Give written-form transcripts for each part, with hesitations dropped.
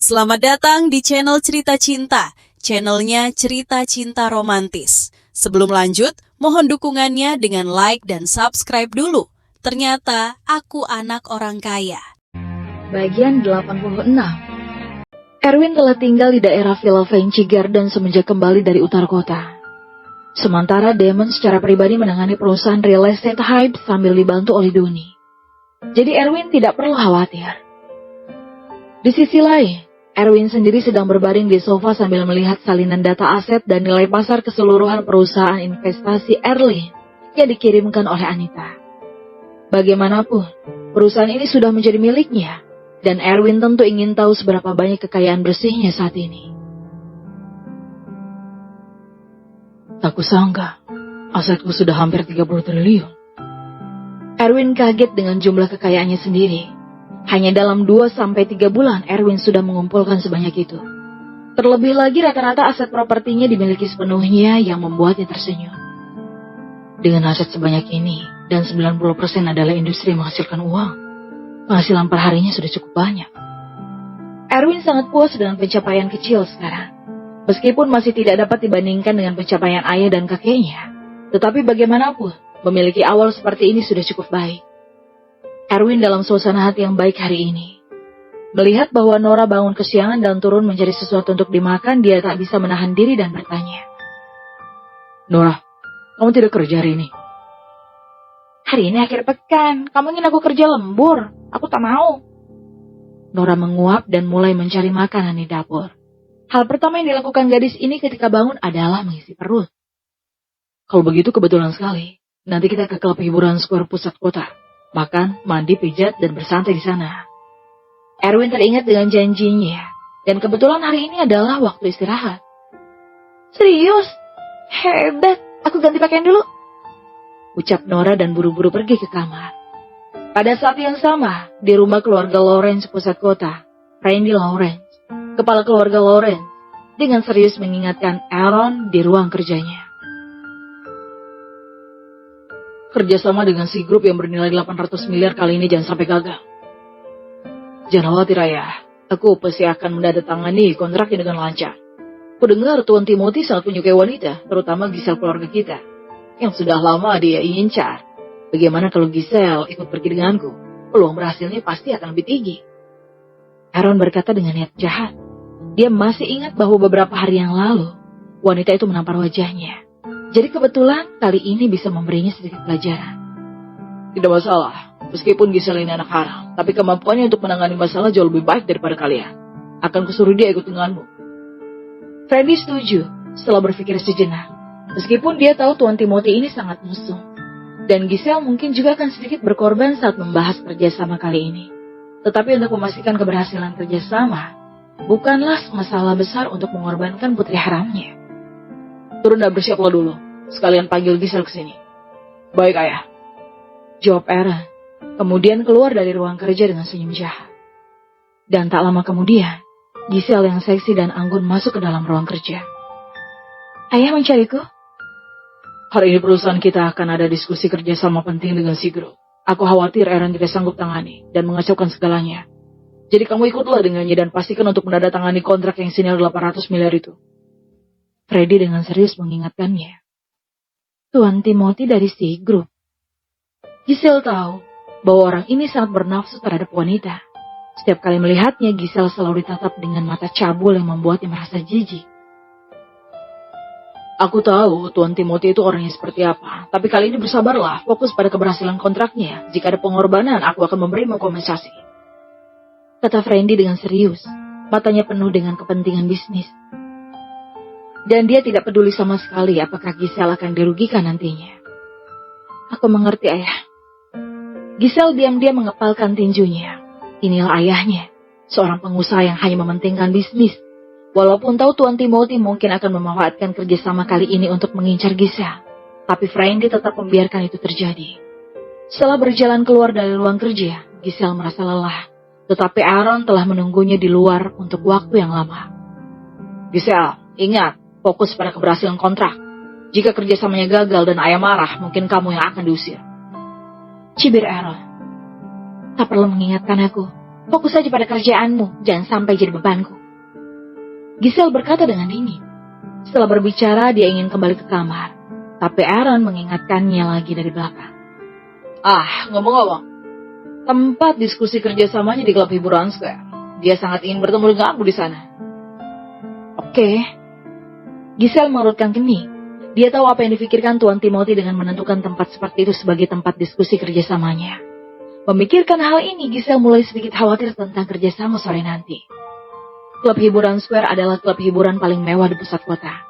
Selamat datang di channel Cerita Cinta, channelnya Cerita Cinta Romantis. Sebelum lanjut, mohon dukungannya dengan like dan subscribe dulu. Ternyata aku anak orang kaya. Bagian 86. Erwin telah tinggal di daerah Villa Vinci Garden semenjak kembali dari utara kota. Sementara Damon secara pribadi menangani perusahaan real estate Hype sambil dibantu oleh Doni. Jadi Erwin tidak perlu khawatir. Di sisi lain, Erwin sendiri sedang berbaring di sofa sambil melihat salinan data aset dan nilai pasar keseluruhan perusahaan investasi Erlin yang dikirimkan oleh Anita. Bagaimanapun, perusahaan ini sudah menjadi miliknya, dan Erwin tentu ingin tahu seberapa banyak kekayaan bersihnya saat ini. Tak kusangka, asetku sudah hampir 30 triliun. Erwin kaget dengan jumlah kekayaannya sendiri. Hanya dalam 2-3 bulan, Erwin sudah mengumpulkan sebanyak itu. Terlebih lagi rata-rata aset propertinya dimiliki sepenuhnya yang membuatnya tersenyum. Dengan aset sebanyak ini, dan 90% adalah industri yang menghasilkan uang, penghasilan per harinya sudah cukup banyak. Erwin sangat puas dengan pencapaian kecil sekarang. Meskipun masih tidak dapat dibandingkan dengan pencapaian ayah dan kakeknya, tetapi bagaimanapun, memiliki awal seperti ini sudah cukup baik. Erwin dalam suasana hati yang baik hari ini. Melihat bahwa Nora bangun kesiangan dan turun mencari sesuatu untuk dimakan, dia tak bisa menahan diri dan bertanya. Nora, kamu tidak kerja hari ini? Hari ini akhir pekan, kamu ingin aku kerja lembur? Aku tak mau. Nora menguap dan mulai mencari makanan di dapur. Hal pertama yang dilakukan gadis ini ketika bangun adalah mengisi perut. Kalau begitu kebetulan sekali, nanti kita ke klub hiburan Square pusat kota. Makan, mandi, pijat, dan bersantai di sana. Erwin teringat dengan janjinya, dan kebetulan hari ini adalah waktu istirahat. Serius? Hebat, aku ganti pakaian dulu. Ucap Nora dan buru-buru pergi ke kamar. Pada saat yang sama, di rumah keluarga Lawrence pusat kota, Randy Lawrence, kepala keluarga Lawrence, dengan serius mengingatkan Aaron di ruang kerjanya. Kerjasama dengan si grup yang bernilai 800 miliar kali ini jangan sampai gagal. Jangan khawatir ayah, aku pasti akan menandatangani kontraknya dengan lancar. Kudengar Tuan Timothy sangat menyukai wanita, terutama Giselle keluarga kita, yang sudah lama dia incar. Bagaimana kalau Giselle ikut pergi denganku? Peluang berhasilnya pasti akan lebih tinggi. Aaron berkata dengan niat jahat. Dia masih ingat bahwa beberapa hari yang lalu, wanita itu menampar wajahnya. Jadi kebetulan kali ini bisa memberinya sedikit pelajaran. Tidak masalah, meskipun Giselle ini anak haram, tapi kemampuannya untuk menangani masalah jauh lebih baik daripada kalian. Akan kusuruh dia ikut denganmu. Freddy setuju setelah berpikir sejenak. Meskipun dia tahu Tuan Timothy ini sangat musuh. Dan Giselle mungkin juga akan sedikit berkorban saat membahas kerjasama kali ini. Tetapi untuk memastikan keberhasilan kerjasama, bukanlah masalah besar untuk mengorbankan putri haramnya. Turun dan bersiaplah dulu. Sekalian panggil Giselle ke sini. Baik, ayah. Jawab Aaron. Kemudian keluar dari ruang kerja dengan senyum jahat. Dan tak lama kemudian, Giselle yang seksi dan anggun masuk ke dalam ruang kerja. Ayah mencariku? Hari ini perusahaan kita akan ada diskusi kerjasama penting dengan si grup. Aku khawatir Aaron tidak sanggup tangani dan mengacaukan segalanya. Jadi kamu ikutlah dengannya dan pastikan untuk menandatangani kontrak yang senilai 800 miliar itu. Freddy dengan serius mengingatkannya. Tuan Timothy dari si grup. Giselle tahu bahwa orang ini sangat bernafsu terhadap wanita. Setiap kali melihatnya, Giselle selalu ditatap dengan mata cabul yang membuatnya merasa jijik. Aku tahu Tuan Timothy itu orangnya seperti apa, tapi kali ini bersabarlah, fokus pada keberhasilan kontraknya. Jika ada pengorbanan, aku akan memberimu kompensasi. Kata Freddy dengan serius, matanya penuh dengan kepentingan bisnis. Dan dia tidak peduli sama sekali apakah Giselle akan dirugikan nantinya. Aku mengerti, ayah. Giselle diam-diam mengepalkan tinjunya. Inilah ayahnya, seorang pengusaha yang hanya mementingkan bisnis. Walaupun tahu Tuan Timothy mungkin akan memanfaatkan kerjasama kali ini untuk mengincar Giselle, tapi Frandy tetap membiarkan itu terjadi. Setelah berjalan keluar dari ruang kerja, Giselle merasa lelah, tetapi Aaron telah menunggunya di luar untuk waktu yang lama. Giselle, ingat, fokus pada keberhasilan kontrak. Jika kerjasamanya gagal dan ayah marah, mungkin kamu yang akan diusir. Cibir Aaron. Tak perlu mengingatkan aku. Fokus saja pada kerjaanmu, jangan sampai jadi bebanku. Giselle berkata dengan dingin. Setelah berbicara, dia ingin kembali ke kamar. Tapi Aaron mengingatkannya lagi dari belakang. Ngomong-ngomong. Tempat diskusi kerjasamanya di klub hiburan Square. Dia sangat ingin bertemu denganmu di sana. Oke. Giselle mengerutkan kening. Dia tahu apa yang difikirkan Tuan Timothy dengan menentukan tempat seperti itu sebagai tempat diskusi kerjasamanya. Memikirkan hal ini, Giselle mulai sedikit khawatir tentang kerjasama sore nanti. Klub hiburan Square adalah klub hiburan paling mewah di pusat kota.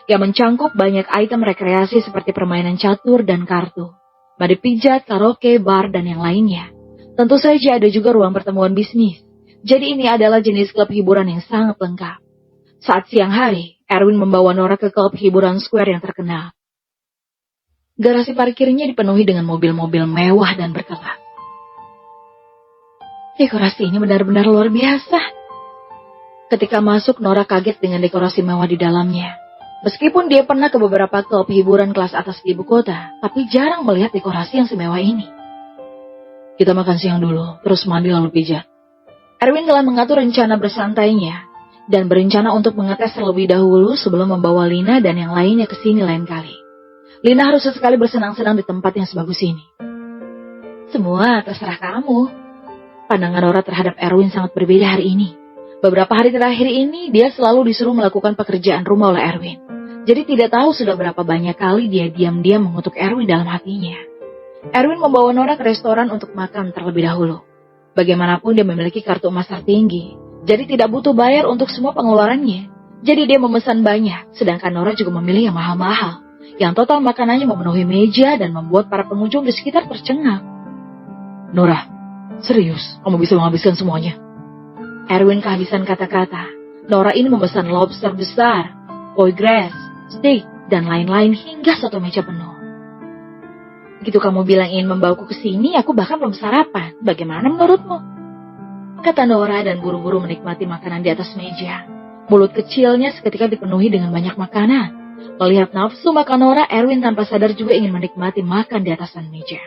Yang mencangkup banyak item rekreasi seperti permainan catur dan kartu, mandi pijat, karaoke, bar, dan yang lainnya. Tentu saja ada juga ruang pertemuan bisnis. Jadi ini adalah jenis klub hiburan yang sangat lengkap. Saat siang hari, Erwin membawa Nora ke klub hiburan Square yang terkenal. Garasi parkirnya dipenuhi dengan mobil-mobil mewah dan berkelas. Dekorasi ini benar-benar luar biasa. Ketika masuk, Nora kaget dengan dekorasi mewah di dalamnya. Meskipun dia pernah ke beberapa klub hiburan kelas atas di ibu kota, tapi jarang melihat dekorasi yang semewah ini. Kita makan siang dulu, terus mandi lalu pijat. Erwin telah mengatur rencana bersantainya dan berencana untuk mengetes terlebih dahulu sebelum membawa Lina dan yang lainnya ke sini lain kali. Lina harus sekali bersenang-senang di tempat yang sebagus ini. Semua terserah kamu. Pandangan Nora terhadap Erwin sangat berbeda hari ini. Beberapa hari terakhir ini dia selalu disuruh melakukan pekerjaan rumah oleh Erwin. Jadi tidak tahu sudah berapa banyak kali dia diam-diam mengutuk Erwin dalam hatinya. Erwin membawa Nora ke restoran untuk makan terlebih dahulu. Bagaimanapun dia memiliki kartu emas tertinggi, jadi tidak butuh bayar untuk semua pengeluarannya. Jadi dia memesan banyak, sedangkan Nora juga memilih yang mahal-mahal, yang total makanannya memenuhi meja dan membuat para pengunjung di sekitar tercengang. Nora, serius, kamu bisa menghabiskan semuanya? Erwin kehabisan kata-kata. Nora ini memesan lobster besar, foie gras, steak, dan lain-lain hingga satu meja penuh. Begitu kamu bilang ingin membawaku ke sini, aku bahkan belum sarapan. Bagaimana menurutmu? Kata Nora dan buru-buru menikmati makanan di atas meja. Mulut kecilnya seketika dipenuhi dengan banyak makanan. Melihat nafsu makan Nora, Erwin tanpa sadar juga ingin menikmati makan di atasan meja.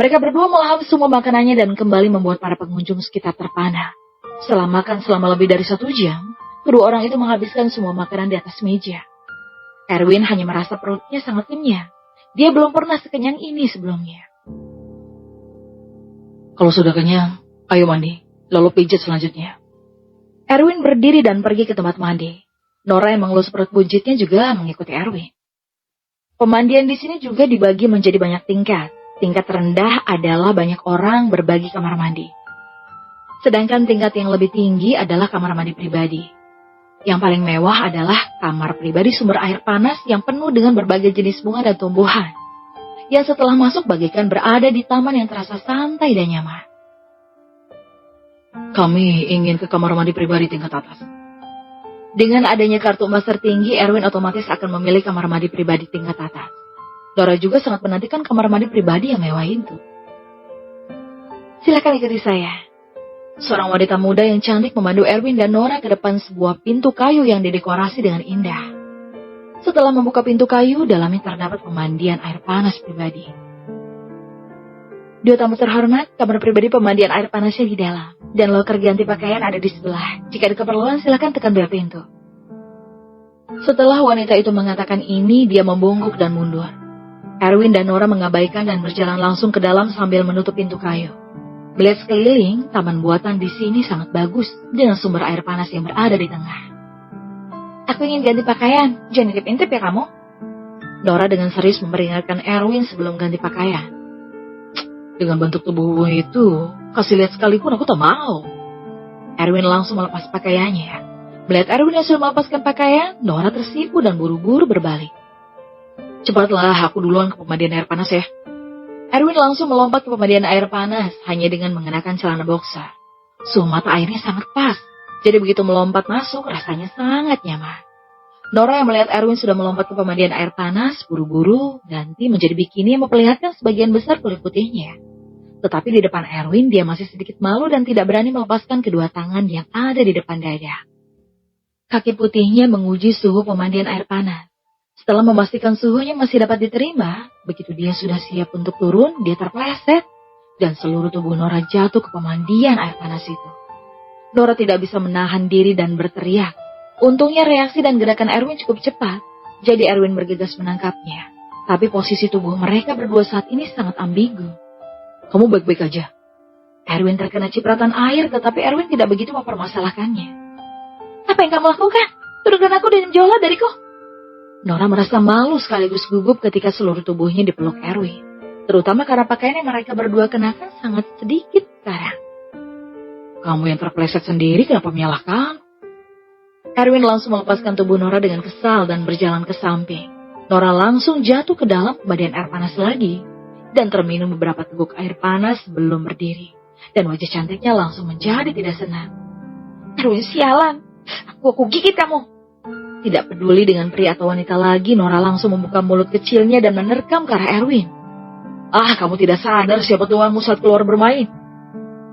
Mereka berdua melahap semua makanannya dan kembali membuat para pengunjung sekitar terpana. Setelah makan selama lebih dari 1 jam, kedua orang itu menghabiskan semua makanan di atas meja. Erwin hanya merasa perutnya sangat kenyang. Dia belum pernah sekenyang ini sebelumnya. Kalau sudah kenyang, ayo mandi, lalu pijat selanjutnya. Erwin berdiri dan pergi ke tempat mandi. Nora yang mengelus perut buncitnya juga mengikuti Erwin. Pemandian di sini juga dibagi menjadi banyak tingkat. Tingkat rendah adalah banyak orang berbagi kamar mandi. Sedangkan tingkat yang lebih tinggi adalah kamar mandi pribadi. Yang paling mewah adalah kamar pribadi sumber air panas yang penuh dengan berbagai jenis bunga dan tumbuhan. Yang setelah masuk bagaikan berada di taman yang terasa santai dan nyaman. Kami ingin ke kamar mandi pribadi tingkat atas. Dengan adanya kartu emas tertinggi, Erwin otomatis akan memilih kamar mandi pribadi tingkat atas. Nora juga sangat menantikan kamar mandi pribadi yang mewah itu. Silakan ikuti saya. Seorang wanita muda yang cantik memandu Erwin dan Nora ke depan sebuah pintu kayu yang didekorasi dengan indah. Setelah membuka pintu kayu, dalamnya terdapat pemandian air panas pribadi. Dua tamu terhormat, kamar pribadi pemandian air panasnya di dalam, dan loker ganti pakaian ada di sebelah. Jika ada keperluan, silakan tekan bel pintu. Setelah wanita itu mengatakan ini, dia membungkuk dan mundur. Erwin dan Nora mengabaikan dan berjalan langsung ke dalam sambil menutup pintu kayu. Melihat sekeliling, taman buatan di sini sangat bagus dengan sumber air panas yang berada di tengah. Aku ingin ganti pakaian, jangan intip-intip ya kamu. Nora dengan serius memperingatkan Erwin sebelum ganti pakaian. Dengan bentuk tubuhmu itu, kasih lihat sekalipun aku tak mau. Erwin langsung melepas pakaiannya. Melihat Erwin yang sudah melepaskan pakaian, Nora tersipu dan buru-buru berbalik. Cepatlah, aku duluan ke pemandian air panas ya. Erwin langsung melompat ke pemandian air panas hanya dengan mengenakan celana boxer. Suhu mata airnya sangat pas, jadi begitu melompat masuk rasanya sangat nyaman. Nora yang melihat Erwin sudah melompat ke pemandian air panas, buru-buru ganti menjadi bikini yang memperlihatkan sebagian besar kulit putihnya. Tetapi di depan Erwin dia masih sedikit malu dan tidak berani melepaskan kedua tangan yang ada di depan dada. Kaki putihnya menguji suhu pemandian air panas. Setelah memastikan suhunya masih dapat diterima, begitu dia sudah siap untuk turun, dia terpleset. dan seluruh tubuh Nora jatuh ke pemandian air panas itu. Nora tidak bisa menahan diri dan berteriak. Untungnya reaksi dan gerakan Erwin cukup cepat, jadi Erwin bergegas menangkapnya. Tapi posisi tubuh mereka berdua saat ini sangat ambigu. Kamu baik-baik aja? Erwin terkena cipratan air, tetapi Erwin tidak begitu mempermasalahkannya. Apa yang kamu lakukan? Tuduhkan aku dan menjauhlah dariku. Nora merasa malu sekaligus gugup ketika seluruh tubuhnya dipeluk Erwin. Terutama karena pakaian yang mereka berdua kenakan sangat sedikit sekarang. Kamu yang terpeleset sendiri, kenapa menyalahkan? Erwin langsung melepaskan tubuh Nora dengan kesal dan berjalan ke samping. Nora langsung jatuh ke dalam pemandian air panas lagi dan terminum beberapa teguk air panas sebelum berdiri. Dan wajah cantiknya langsung menjadi tidak senang. Erwin, sialan. Aku gigit kamu. Tidak peduli dengan pria atau wanita lagi, Nora langsung membuka mulut kecilnya dan menerkam ke arah Erwin. Kamu tidak sadar siapa tuanmu saat keluar bermain?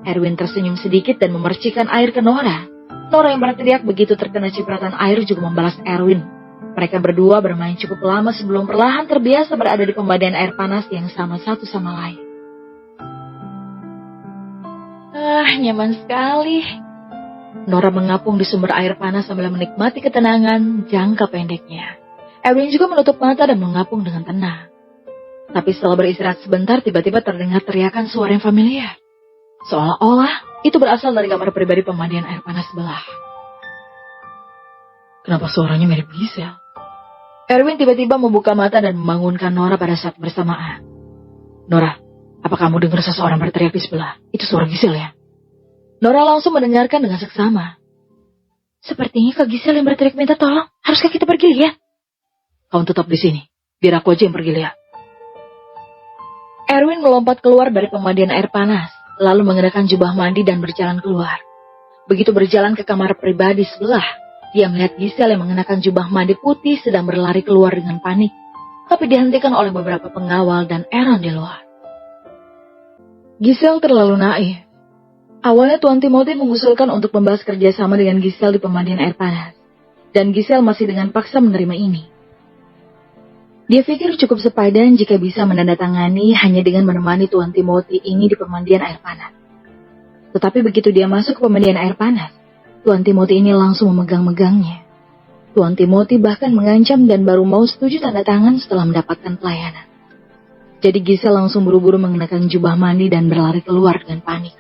Erwin tersenyum sedikit dan memercikan air ke Nora. Nora yang berteriak begitu terkena cipratan air juga membalas Erwin. Mereka berdua bermain cukup lama sebelum perlahan terbiasa berada di pemandian air panas yang sama satu sama lain. Nyaman sekali. Nora mengapung di sumber air panas sambil menikmati ketenangan jangka pendeknya. Erwin juga menutup mata dan mengapung dengan tenang. Tapi setelah beristirahat sebentar, tiba-tiba terdengar teriakan suara yang familiar. Seolah-olah itu berasal dari kamar pribadi pemandian air panas sebelah. Kenapa suaranya mirip Gisel? Erwin tiba-tiba membuka mata dan membangunkan Nora pada saat bersamaan. Nora, apa kamu dengar seseorang berteriak di sebelah? Itu suara Gisel ya? Nora langsung mendengarkan dengan seksama. Sepertinya Kak Gisel yang berteriak minta tolong. Haruskah kita pergi lihat? Kamu tetap di sini. Biar aku aja yang pergi lihat. Erwin melompat keluar dari pemandian air panas, lalu mengenakan jubah mandi dan berjalan keluar. Begitu berjalan ke kamar pribadi sebelah, dia melihat Gisel yang mengenakan jubah mandi putih sedang berlari keluar dengan panik, tapi dihentikan oleh beberapa pengawal dan Aaron di luar. Gisel terlalu naif. Awalnya Tuan Timothy mengusulkan untuk membahas kerjasama dengan Gisel di pemandian air panas, dan Gisel masih dengan paksa menerima ini. Dia pikir cukup sepadan jika bisa menandatangani hanya dengan menemani Tuan Timothy ini di pemandian air panas. Tetapi begitu dia masuk ke pemandian air panas, Tuan Timothy ini langsung memegang-megangnya. Tuan Timothy bahkan mengancam dan baru mau setuju tanda tangan setelah mendapatkan pelayanan. Jadi Gisel langsung buru-buru mengenakan jubah mandi dan berlari keluar dengan panik.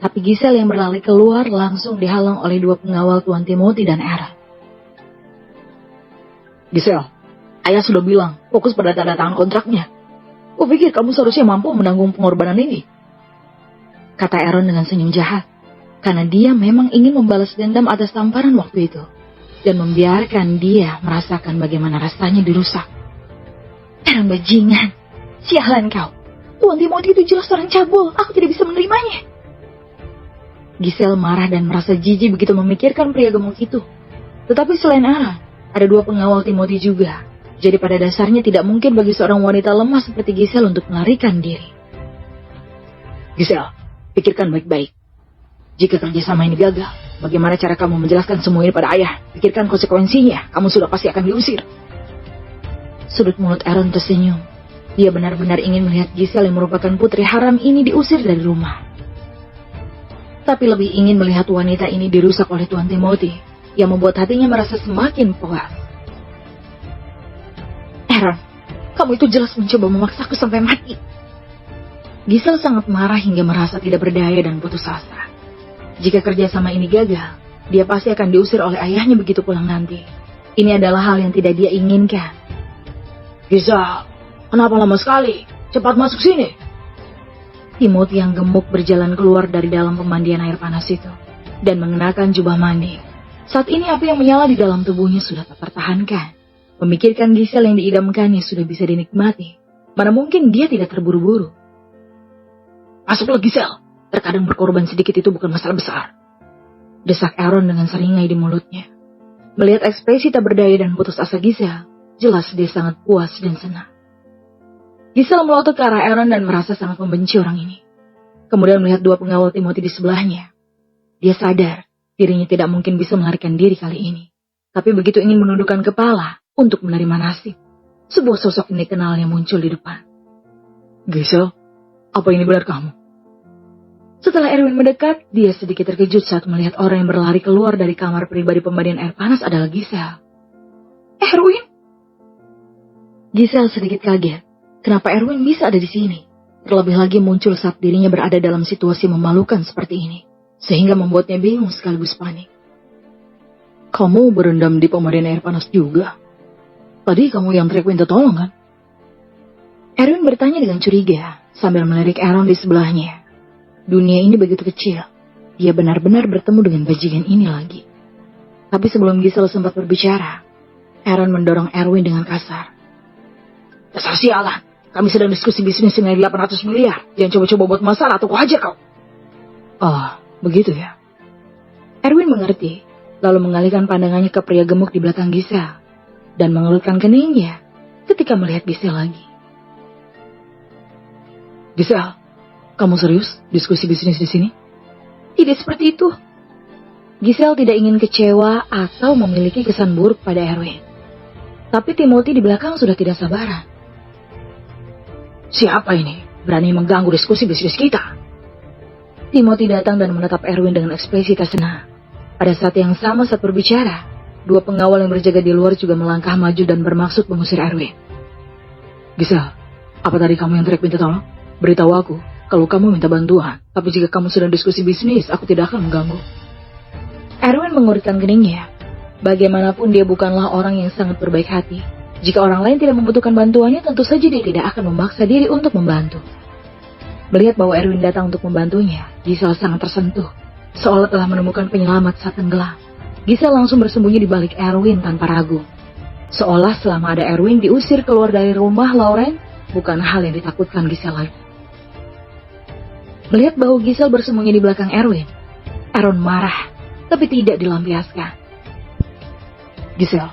Tapi Gisel yang berlari keluar langsung dihalang oleh dua pengawal Tuan Timothy dan Aaron. Gisel, ayah sudah bilang fokus pada tanda tangan kontraknya. Kupikir kamu seharusnya mampu menanggung pengorbanan ini. Kata Aaron dengan senyum jahat. Karena dia memang ingin membalas dendam atas tamparan waktu itu. Dan membiarkan dia merasakan bagaimana rasanya dirusak. Aaron bajingan. Sialan kau. Tuan Timothy itu jelas orang cabul. Aku tidak bisa menerimanya. Gisel marah dan merasa jijik begitu memikirkan pria gemuk itu. Tetapi selain Aaron, ada dua pengawal Timothy juga. Jadi pada dasarnya tidak mungkin bagi seorang wanita lemah seperti Gisel untuk melarikan diri. Gisel, pikirkan baik-baik. Jika kerjasama ini gagal, bagaimana cara kamu menjelaskan semua ini pada ayah? Pikirkan konsekuensinya, kamu sudah pasti akan diusir. Sudut mulut Aaron tersenyum. Dia benar-benar ingin melihat Gisel yang merupakan putri haram ini diusir dari rumah. Tapi lebih ingin melihat wanita ini dirusak oleh Tuan Timothy, yang membuat hatinya merasa semakin puas. Aaron, kamu itu jelas mencoba memaksaku sampai mati. Gisel sangat marah hingga merasa tidak berdaya dan putus asa. Jika kerjasama ini gagal, dia pasti akan diusir oleh ayahnya begitu pulang nanti. Ini adalah hal yang tidak dia inginkan. Gisel, kenapa lama sekali? Cepat masuk sini. Timothy yang gemuk berjalan keluar dari dalam pemandian air panas itu dan mengenakan jubah mandi. Saat ini api yang menyala di dalam tubuhnya sudah tak tertahankan. Memikirkan Gisel yang diidamkannya sudah bisa dinikmati. Mana mungkin dia tidak terburu-buru. Masuklah Gisel, terkadang berkorban sedikit itu bukan masalah besar. Desak Aaron dengan seringai di mulutnya. Melihat ekspresi tak berdaya dan putus asa Gisel, jelas dia sangat puas dan senang. Gisel melotot ke arah Aaron dan merasa sangat membenci orang ini. Kemudian melihat dua pengawal Timothy di sebelahnya. Dia sadar dirinya tidak mungkin bisa melarikan diri kali ini. Tapi begitu ingin menundukkan kepala untuk menerima nasib, sebuah sosok yang dikenalnya muncul di depan. Gisel, Apa ini benar kamu? Setelah Erwin mendekat, dia sedikit terkejut saat melihat orang yang berlari keluar dari kamar pribadi pemandian air panas adalah Giselle. Erwin? Giselle sedikit kaget. Kenapa Erwin bisa ada di sini? Terlebih lagi muncul saat dirinya berada dalam situasi memalukan seperti ini, sehingga membuatnya bingung sekaligus panik. Kamu berendam di pemandian air panas juga? Tadi kamu yang teriak minta tolong kan? Erwin bertanya dengan curiga, sambil melirik Aaron di sebelahnya. Dunia ini begitu kecil, dia benar-benar bertemu dengan bajingan ini lagi. Tapi sebelum Giselle sempat berbicara, Aaron mendorong Erwin dengan kasar. Dasar sialan, kami sedang diskusi bisnis senilai 800 miliar. Jangan coba-coba buat masalah atau kuhajar kau. Oh, begitu ya. Erwin mengerti, lalu mengalihkan pandangannya ke pria gemuk di belakang Giselle, dan mengelutkan keningnya ketika melihat Giselle lagi. Giselle, kamu serius diskusi bisnis di sini? Tidak seperti itu. Giselle tidak ingin kecewa atau memiliki kesan buruk pada Erwin. Tapi Timothy di belakang sudah tidak sabaran. Siapa ini? Berani mengganggu diskusi bisnis kita? Timothy datang dan menatap Erwin dengan ekspresi tak senang. Pada saat yang sama saat berbicara, dua pengawal yang berjaga di luar juga melangkah maju dan bermaksud mengusir Erwin. Giselle, apa tadi kamu yang teriak minta tolong? Beritahu aku kalau kamu minta bantuan, tapi jika kamu sedang diskusi bisnis, aku tidak akan mengganggu. Erwin mengurutkan keningnya. Bagaimanapun dia bukanlah orang yang sangat berbaik hati. Jika orang lain tidak membutuhkan bantuannya, tentu saja dia tidak akan memaksa diri untuk membantu. Melihat bahwa Erwin datang untuk membantunya, Giselle sangat tersentuh, seolah telah menemukan penyelamat saat tenggelam. Giselle langsung bersembunyi di balik Erwin tanpa ragu. Seolah selama ada Erwin diusir keluar dari rumah Lauren, bukan hal yang ditakutkan Giselle lagi. Melihat bahwa Giselle bersembunyi di belakang Erwin, Aaron marah, tapi tidak dilampiaskan. Giselle,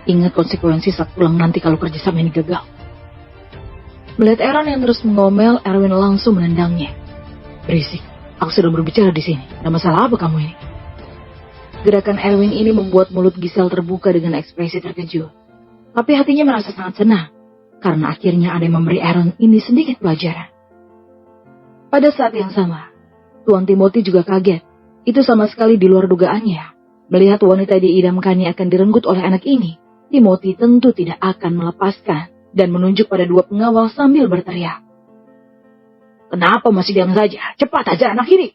ingat konsekuensi saat pulang nanti kalau kerjasama ini gagal. Melihat Aaron yang terus mengomel, Erwin langsung menendangnya. Berisik, aku sedang berbicara di sini. Ada masalah apa kamu ini? Gerakan Erwin ini membuat mulut Giselle terbuka dengan ekspresi terkejut. Tapi hatinya merasa sangat senang, karena akhirnya ada yang memberi Aaron ini sedikit pelajaran. Pada saat yang sama, Tuan Timothy juga kaget. Itu sama sekali di luar dugaannya. Melihat wanita diidamkannya akan direnggut oleh anak ini, Timothy tentu tidak akan melepaskan dan menunjuk pada dua pengawal sambil berteriak. Kenapa masih diam saja? Cepat ajar anak ini!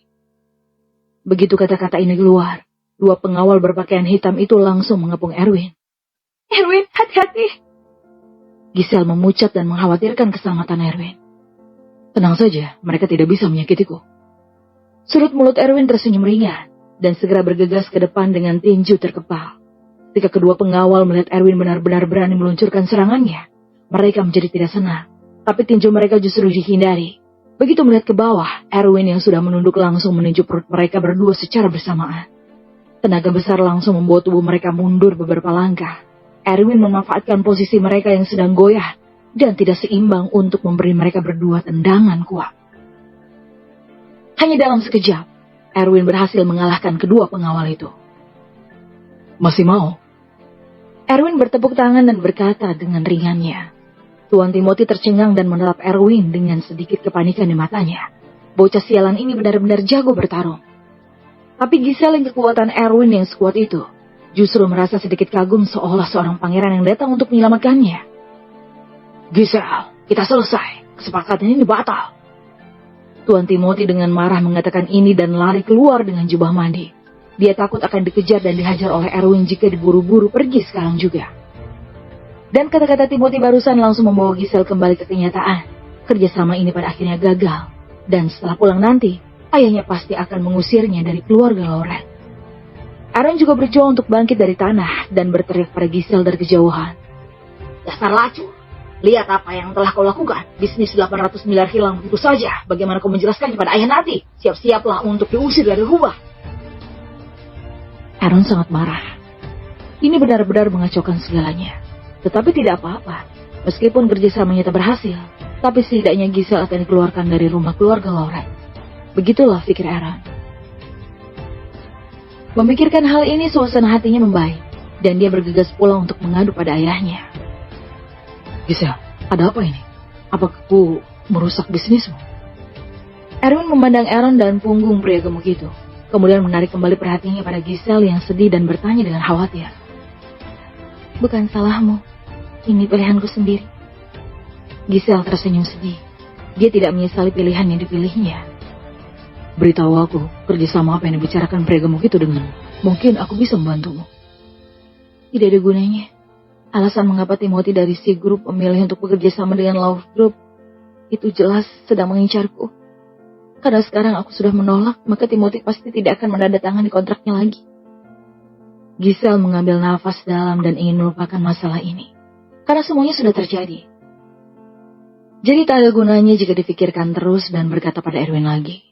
Begitu kata-kata ini keluar, dua pengawal berpakaian hitam itu langsung mengepung Erwin. Erwin, hati-hati! Giselle memucat dan mengkhawatirkan keselamatan Erwin. Tenang saja, mereka tidak bisa menyakitiku. Sudut mulut Erwin tersenyum ringan dan segera bergegas ke depan dengan tinju terkepal. Ketika kedua pengawal melihat Erwin benar-benar berani meluncurkan serangannya, mereka menjadi tidak senang, tapi tinju mereka justru dihindari. Begitu melihat ke bawah, Erwin yang sudah menunduk langsung meninju perut mereka berdua secara bersamaan. Tenaga besar langsung membuat tubuh mereka mundur beberapa langkah. Erwin memanfaatkan posisi mereka yang sedang goyah dan tidak seimbang untuk memberi mereka berdua tendangan kuat. Hanya dalam sekejap, Erwin berhasil mengalahkan kedua pengawal itu. Masih mau? Erwin bertepuk tangan dan berkata dengan ringannya. Tuan Timothy tercengang dan menatap Erwin dengan sedikit kepanikan di matanya. Bocah sialan ini benar-benar jago bertarung. Tapi Giselle yang kekuatan Erwin yang sekuat itu, justru merasa sedikit kagum seolah seorang pangeran yang datang untuk menyelamatkannya. Giselle, kita selesai. Kesepakatan ini batal. Tuan Timothy dengan marah mengatakan ini dan lari keluar dengan jubah mandi. Dia takut akan dikejar dan dihajar oleh Erwin jika diburu-buru pergi sekarang juga. Dan kata-kata Timothy barusan langsung membawa Giselle kembali ke kenyataan. Kerjasama ini pada akhirnya gagal. Dan setelah pulang nanti, ayahnya pasti akan mengusirnya dari keluarga Lauren. Aaron juga berjuang untuk bangkit dari tanah dan berteriak pada Giselle dari kejauhan. Dasar lacur! Lihat apa yang telah kau lakukan. Bisnis 800 miliar hilang begitu saja. Bagaimana kau menjelaskannya pada ayah nanti? Siap-siaplah untuk diusir dari rumah. Aaron sangat marah. Ini benar-benar mengacaukan segalanya. Tetapi tidak apa-apa. Meskipun kerjasamanya tak berhasil, tapi setidaknya Giselle akan dikeluarkan dari rumah keluarga Lauren. Begitulah pikir Aaron. Memikirkan hal ini, suasana hatinya membaik. Dan dia bergegas pulang untuk mengadu pada ayahnya. Giselle, ada apa ini? Apakah aku merusak bisnismu? Erwin memandang Aaron dan punggung pria gemuk itu, kemudian menarik kembali perhatiannya pada Giselle yang sedih dan bertanya dengan khawatir. Bukan salahmu, ini pilihanku sendiri. Giselle tersenyum sedih. Dia tidak menyesali pilihan yang dipilihnya. Beritahu aku, kerjasama apa yang dibicarakan pria gemuk itu denganmu. Mungkin aku bisa membantumu. Tidak ada gunanya. Alasan mengapa Timothy dari C Group memilih untuk bekerja sama dengan Love Group itu jelas sedang mengincarku. Karena sekarang aku sudah menolak, maka Timothy pasti tidak akan menandatangani kontraknya lagi. Giselle mengambil nafas dalam dan ingin melupakan masalah ini. Karena semuanya sudah terjadi. Jadi tak ada gunanya jika dipikirkan terus dan berkata pada Erwin lagi.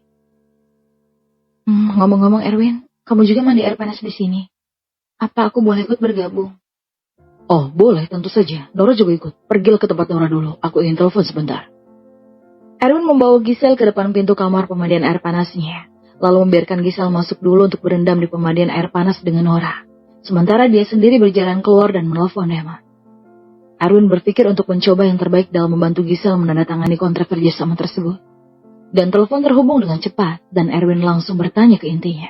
Ngomong-ngomong Erwin, kamu juga mandi air panas di sini. Apa aku boleh ikut bergabung? Oh, boleh, tentu saja. Nora juga ikut. Pergilah ke tempat Nora dulu. Aku ingin telepon sebentar. Erwin membawa Giselle ke depan pintu kamar pemandian air panasnya, lalu membiarkan Giselle masuk dulu untuk berendam di pemandian air panas dengan Nora. Sementara dia sendiri berjalan keluar dan menelpon Damon. Erwin berpikir untuk mencoba yang terbaik dalam membantu Giselle menandatangani kontrak kerjasama tersebut. Dan telepon terhubung dengan cepat, dan Erwin langsung bertanya ke intinya.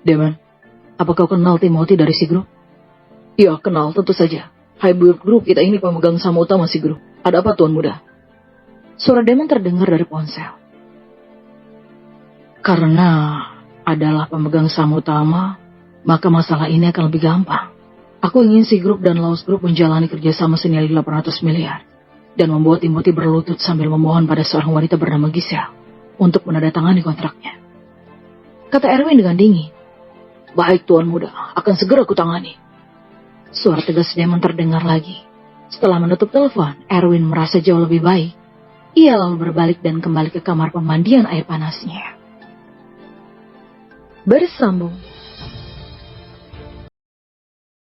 Damon, apa kau kenal Timothy dari C Group? Ya, kenal, tentu saja. Hybrid Group kita ini pemegang saham utama C Group. Ada apa, Tuan Muda? Suara Damon terdengar dari ponsel. Karena adalah pemegang saham utama, maka masalah ini akan lebih gampang. Aku ingin C Group dan Laos Group menjalani kerjasama senilai 800 miliar dan membuat Timothy berlutut sambil memohon pada seorang wanita bernama Giselle untuk menandatangani kontraknya. Kata Erwin dengan dingin. Baik Tuan Muda, akan segera kutangani. Suara tegas Damon terdengar lagi. Setelah menutup telepon, Erwin merasa jauh lebih baik. Ia lalu berbalik dan kembali ke kamar pemandian air panasnya. Bersambung.